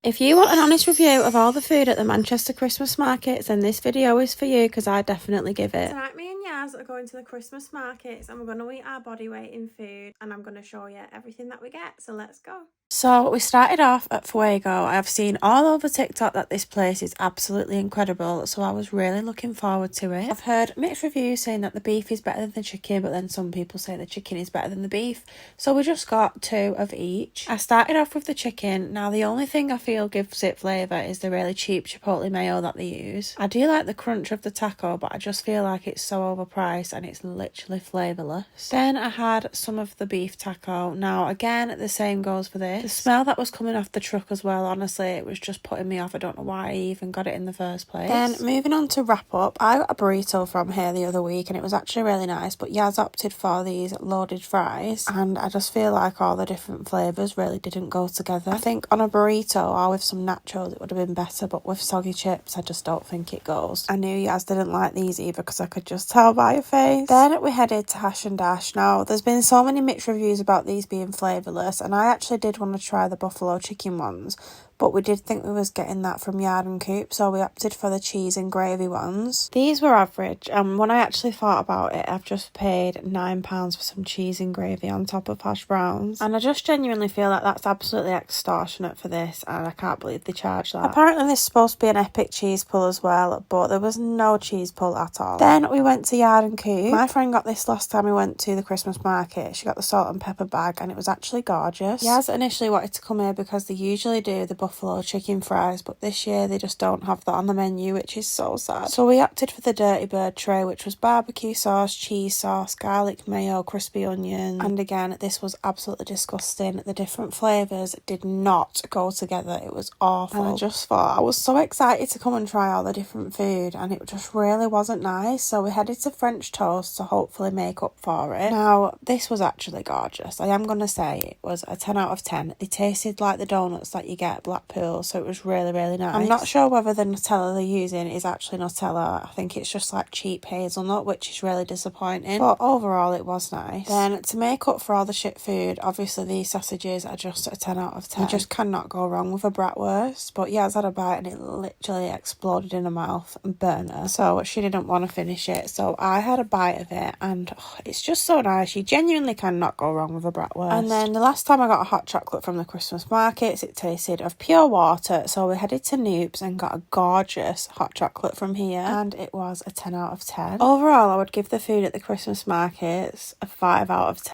If you want an honest review of all the food at the Manchester Christmas markets, then this video is for you because I definitely give it. Tonight me and Yaz are going to the Christmas markets and we're going to eat our body weight in food and I'm going to show you everything that we get, so let's go. So we started off at Fuego. I've seen all over TikTok that this place is absolutely incredible, so I was really looking forward to it. I've heard mixed reviews saying that the beef is better than the chicken, but then some people say the chicken is better than the beef, so we just got 2 of each. I started off with the chicken. Now the only thing I feel gives it flavour is the really cheap chipotle mayo that they use. I do like the crunch of the taco, but I just feel like it's so overpriced and it's literally flavourless. Then I had some of the beef taco. Now again, the same goes for this. The smell that was coming off the truck as well, honestly, it was just putting me off. I don't know why I even got it in the first place. Then moving on to wrap up, I got a burrito from here the other week and it was actually really nice, but Yaz opted for these loaded fries and I just feel like all the different flavours really didn't go together. I think on a burrito or with some nachos it would have been better, but with soggy chips I just don't think it goes. I knew Yaz didn't like these either because I could just tell by her face. Then we headed to Hash and Dash. Now there's been so many mixed reviews about these being flavourless and I actually did want to try the buffalo chicken ones, but we did think we was getting that from Yard and Coop, so we opted for the cheese and gravy ones. These were average, and when I actually thought about it, I've just paid £9 for some cheese and gravy on top of hash browns, and I just genuinely feel like that's absolutely extortionate for this, and I can't believe they charge that. Apparently there's supposed to be an epic cheese pull as well, but there was no cheese pull at all. Then we went to Yard and Coop. My friend got this last time we went to the Christmas market. She got the salt and pepper bag, and it was actually gorgeous. Yaz initially wanted to come here because they usually do the buffalo chicken fries, but this year they just don't have that on the menu, which is so sad. So we opted for the Dirty Bird tray, which was barbecue sauce, cheese sauce, garlic mayo, crispy onion, and again this was absolutely disgusting. The different flavours did not go together. It was awful, and I just thought, I was so excited to come and try all the different food and it just really wasn't nice. So we headed to French Toast to hopefully make up for it. Now this was actually gorgeous. I am going to say it was a 10 out of 10. They tasted like the donuts that you get at Blackpool, so it was really nice. I'm not sure whether the Nutella they're using is actually Nutella. I think it's just like cheap hazelnut, which is really disappointing, but overall it was nice. Then to make up for all the shit food, obviously these sausages are just a 10 out of 10. You just cannot go wrong with a bratwurst. But yeah, I had a bite and it literally exploded in her mouth and burnt her, so she didn't want to finish it, so I had a bite of it and it's just so nice. You genuinely cannot go wrong with a bratwurst. And then the last time I got a hot chocolate from the Christmas markets, it tasted of pure water, so we headed to Noobs and got a gorgeous hot chocolate from here, and it was a 10 out of 10. Overall, I would give the food at the Christmas markets a 5 out of 10.